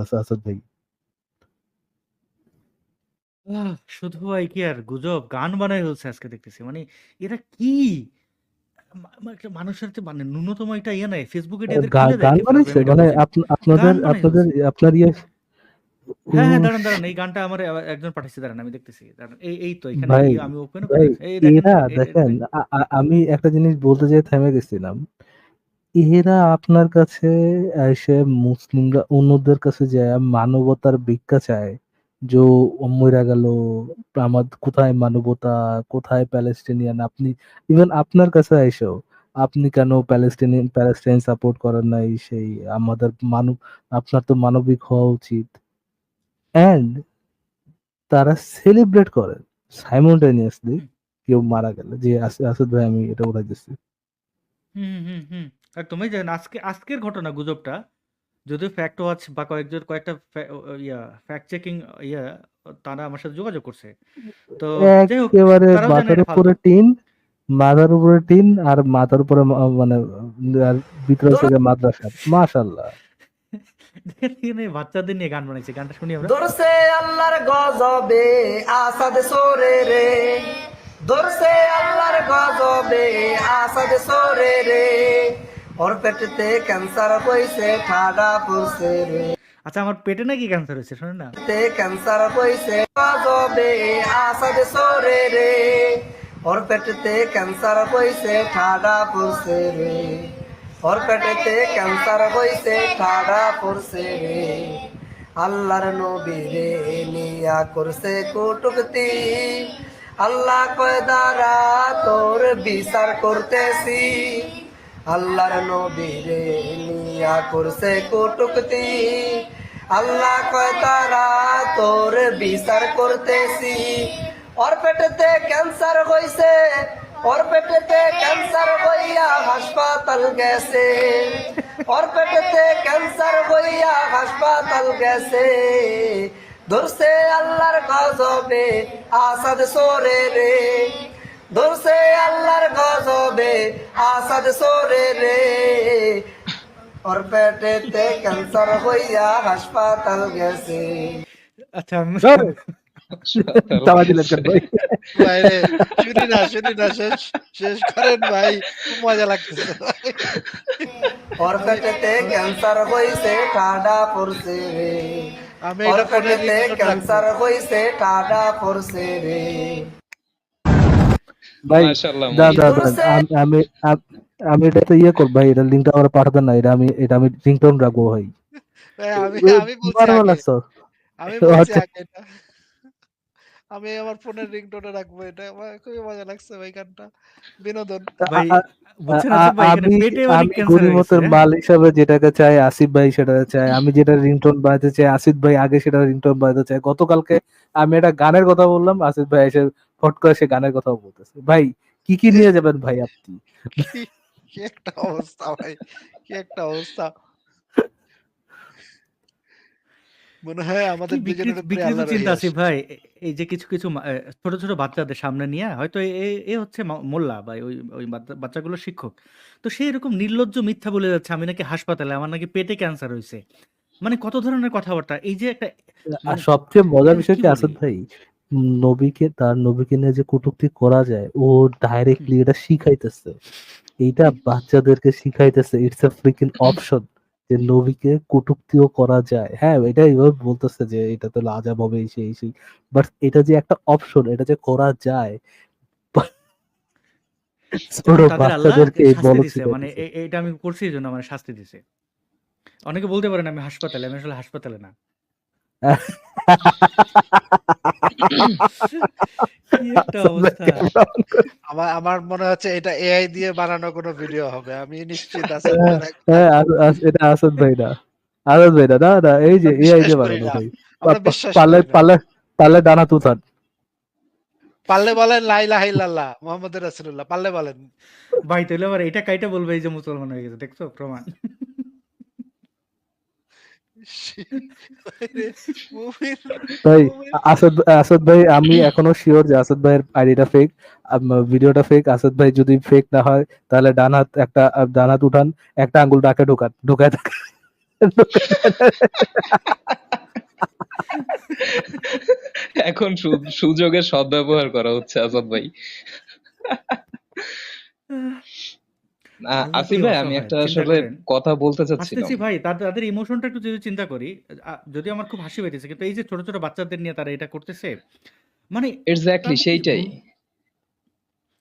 আসাদ ভাই। শুধু ভাই কি আর গুজব গান বানায় ফেলছে আজকে দেখতেছি। মানে এরা কি একটা মানুষের যে মানে ন্যূনতম একটা ইয়ে নাই, ফেসবুকে এদের খুলে গান দেখে ফেলবে, বানাইছে আমি এটা মানে বুঝি না। আপনাদের গান বানাই আপনাদের ফেলছে। আপনার ইয়ে। হ্যাঁ হ্যাঁ, উফ, দাঁড়ান দাঁড়ান, এই গানটা আমার একজন পাঠাইছে, দাঁড়ান আমি দেখতেছি, দাঁড়ান। এই তো এখানে ভাই আমি ওপেনও করে ভাই রাখছি, এই দেখেন এরা তো, এটা দেখেন, দেখেন। আমি একটা জিনিস বলতে যেয়ে থেমে গেছিলাম। এরা আপনার কাছে এসে মুসলিমরা অন্যদের কাছে যায় মানবতার ভিক্ষা চায়, যে মইরা গেল, আমার কোথায় মানবতা, কোথায় প্যালেস্টিনিয়ান, আপনি ইভেন আপনার কাছে এসেও আপনি কেন প্যালেস্টাইন সাপোর্ট করেন নাই, সেই আমাদের মানব, আপনার তো মানবিক হওয়া উচিত। এন্ড তারা সেলিব্রেট করে সাইমultaneously হুম কেউ মারা গেলে, যে আসাদ ভাই আমি এটা উড়াই দিচ্ছি। হুম হুম হুম। একদম, এই জানেন আজকের ঘটনা গুজবটা, যদিও ফ্যাক্ট ওয়াচ বা কয়েকটা ফ্যাক্ট চেকিং ইয়া, তারা আমার সাথে যোগাযোগ করছে। তো যাই হোক, একেবারে তারাও জানে মাথার এটা উপরে ফালতু। টিন, মাথার উপরে টিন আর মাথার উপরে মানে আর ভিতরে হচ্ছে গিয়ে মাদ্রাসা, মাশাআল্লাহ। দেখেন এই বাচ্চাদের নিয়ে গান বানাইছে, গানটা শুনি আমরা। ধরছে আল্লাহর গজবে আসাদ সোরে রে, ধরছে আল্লাহর গজবে আসাদ সোরে রে, ওর পেটেতে ক্যান্সার হইছে ঠাডা পড়ছে রে, আচ্ছা, আমার পেটে নাকি ক্যান্সার হয়েছে, শোনেন না। তে ক্যান্সার হইছে গজবে আসাদ সোরে রে, ওর পেটেতে ক্যান্সার হইছে ঠাডা পড়ছে রে, ওর পেটেতে ক্যান্সার হইছে ঠাডা পড়ছে রে, আল্লাহর নবীরে নিয়া করছে কটুক্তি, আল্লাহ কয় দ্বারা তোর বিচার করতেছি, আল্লাহর নবীরে নিয়া করছে কটুক্তি, আল্লাহ কয় তারা তোর বিচার করতেছি, ওর পেটেতে ক্যান্সার হইছে, ওর পেটেতে ক্যান্সার হইয়া হাসপাতাল গেছে, ওর পেটেতে ক্যান্সার হইয়া হাসপাতাল গেছে, ধরছে আল্লাহর গজবে আসাদ সোরে রে, ধরছে আল্লাহর গজবে আসাদ সোরে রে, ওর পেটেতে ক্যান্সার হইয়া হাসপাতাল গেছে। আচ্ছা তাওয়া দিলেন কেন ভাই? ভাই রে, শুনি না, শেষ করেন ভাই, খুব মজা লাগতেছে ভাই। ওর পেটেতে ক্যান্সার হইছে ঠাডা পড়ছে রে, আমি ওর এটা ফোনে পেটেতে ক্যান্সার হইছে ঠাডা পড়ছে রে, ভাই মাশাআল্লাহ দাঁড়ান, ধরছে আমি আমি এটাতে ইয়ে করবো ভাই, এটা লিঙ্কটা আমার পাঠাতেন না, এটা আমি রিংটোন রাখবো ভাই। ভাই, আমি বলছি মারবা আগে, লাগছো। আমি বলছি আচ্ছা, আগে এটা, আমি আমার ফোনের রিংটোনে রাখবো এটা। আমার খুবই মজা লাগছে ভাই গানটা, বিনোদন। ভাই, আ- আ- বুঝছেন আ- আসিফ ভাই, এখানে আমি পেটে অনেক আমি ক্যান্সার হয়ে গেছে, গরিমতের হ্যাঁ। মাল হিসাবে যেটাকে চাই, আসিফ ভাই সেটা চাই, আমি যেটা রিংটোন বাজাতে চাই আসিফ ভাই আগে সেটা রিংটোন বাজাতে চাই। গতকালকে আমি একটা গানের কথা বললাম, আসিফ ভাই এসে ফট করে সে গানের কথা বলতেছে। ভাই কি কি নিয়ে যাবেন ভাই আপনি? কি কি একটা অবস্থা ভাই, কি একটা অবস্থা। মনে হয় কি আমাদের দুজনের উপরে বিকৃত আল্লাহ রহি চিন্তা আসিফ আসছে। ভাই। এই যে কিছু কিছু ছোট ছোট বাচ্চাদের সামনে নিয়ে হয়তো এ হচ্ছে মোল্লা বা ওই ওই বাচ্চাগুলোর শিক্ষক, তো সেই এরকম নির্লজ্জ মিথ্যা বলে যাচ্ছে আমি নাকি হাসপাতালে, আমার নাকি পেটে ক্যান্সার হয়েছে। মানে কত ধরনের কথাবার্তা, এই যে একটা আর মানে সবচেয়ে মজার এটা বিষয় কি কি বলি। আসাদ ভাই, নবীকে নিয়ে যে কটূক্তি করা যায়, ও হুম, ডাইরেক্টলি এটা শিখাইতেছে, এইটা বাচ্চাদেরকে শিখাইতেছে, ইটস এ ফ্রিকিং অপশন, যে নবীকে কটূক্তিও করা যায়। হ্যাঁ, এটা এইভাবে বলতেছে যে এটা তো লাজাব হবে, এই সেই এই সেই, বাট এটা যে একটা অপশন, এটা যে করা যায়, ছোট এবং তাদের আল্লাহ বাচ্চাদেরকে এই শাস্তি বলদ দিছে, মানে শিখাইতেছে। এটা আমি করছি এই জন্য আমার শাস্তি দিছে। অনেকে বলতে পারেন আমি হাসপাতালে, আমি আসলে হাসপাতালে না। কি একটা আসাদ ভাই অবস্থা। ক্যামেরা অন করে। আমার আমার মনে হচ্ছে এটা এআই দিয়ে বানানো কোনো ভিডিও হবে, আমি নিশ্চিত আসাদ হ্যাঁ, ভাই হ্যাঁ, এটা আসাদ ভাই না, আসাদ ভাই না, না না, এই যে আমরা এআই বিশ্বাস দিয়ে করি বানানো না, ভাই। আমরা বিশ্বাস পারলে করি না। পারলে পারলে ডানা তুথান। পারলে বলেন লা ইলাহা ইল্লাল্লাহ মুহাম্মদুর রাসূলুল্লাহ, পারলে বলেন। ভাই তাহলে আবার এটা কাইটা বলবে এই যে মুসলমান হয়ে গেছে, দেখছো প্রমাণ। ভাইরে, মুমিন তাই মুমিন আসাদ ভাই, আমি এখনো শিওর যে আসাদ ভাইয়ের আইডিটা ফেক, ভিডিওটা ফেক। আসাদ ভাই যদি ফেক না হয় তাহলে ডান হাত উঠান, একটা আঙ্গুল নাকে ঢোকান, ঢোকায় থাকে। এখন সুযোগের সদ্ব্যবহার করা হচ্ছে আজাদ ভাই। আল্লাহ আসিফ কি ভাই, আমি অসহায় একটা চিন্তা আসলে করেন। কথা বলতে চাচ্ছিলাম। হাসতেছি ভাই, তাদের ইমোশনটা একটু যদি চিন্তা করি, যদিও আমার খুব হাসি পেয়েছে, কিন্তু এই যে ছোট ছোট বাচ্চাদের নিয়ে তারা এটা করতেছে, মানে এক্স্যাক্টলি তাদের কি সেইটাই।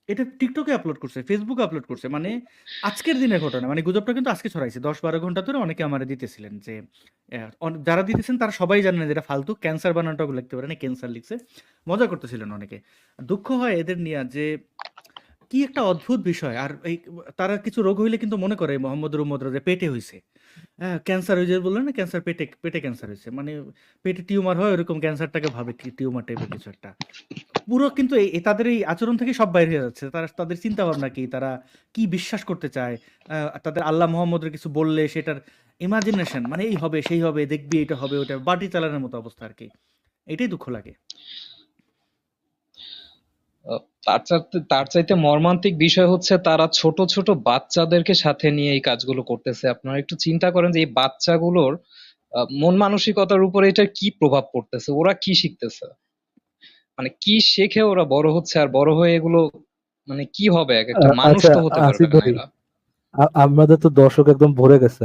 এটা টিকটকে আপলোড করছে, ফেসবুকে আপলোড করছে, মানে আজকের দিনের ঘটনা, মানে গুজবটা কিন্তু আজকে ছড়াইছে 10-12 ঘন্টা ধরে অনেকে আমারে দিতেছিলেন যে যারা দিতেছেন তারা সবাই জানেন না যেটা ফালতু, ক্যান্সার বানানটাও লিখতে পারে না, ক্যান্সার লিখছে, মজা করতেছিলেন অনেকে। দুঃখ হয় এদের নিয়ে যে কি একটা অদ্ভুত বিষয়। আর এই তারা কিছু রোগ হইলে কিন্তু মনে করে মোহাম্মদরা যে পেটে হইছে, হ্যাঁ ক্যান্সার হয়ে যায়, বললেন না ক্যান্সার, পেটে পেটে ক্যান্সার হয়েছে, মানে পেটে টিউমার হয় ওরকম ক্যান্সারটাকে ভাবে টিউমার টাইপের কিছু একটা। পুরো কিন্তু তাদের এই আচরণ থেকে সব বাইরে হয়ে যাচ্ছে। তারা তাদের চিন্তা ভাবনা কি, তারা কি বিশ্বাস করতে চায়, তাদের আল্লাহ মোহাম্মদের কিছু বললে সেটার ইমাজিনেশন, মানে এই হবে সেই হবে, দেখবি এটা হবে ওটা, বাটি চালানোর মতো অবস্থা আর কি। এটাই দুঃখ লাগে। তার চাইতে মর্মান্তিক বিষয় হচ্ছে তারা ছোট ছোট বাচ্চাদেরকে সাথে নিয়ে এই কাজগুলো করতেছে। আপনারা একটু চিন্তা করেন যে এই বাচ্চাগুলোর মন মানসিকতার উপরে এটা কি প্রভাব পড়তেছে, ওরা কি শিখতেছে, মানে কি শেখে ওরা বড় হচ্ছে, আর বড় হয়ে এগুলো মানে কি হবে, এক একটা মানুষ আচ্ছা তো হতে পারবে আসিফ না ভাই, এরা। আমাদের তো দর্শক একদম ভরে গেছে।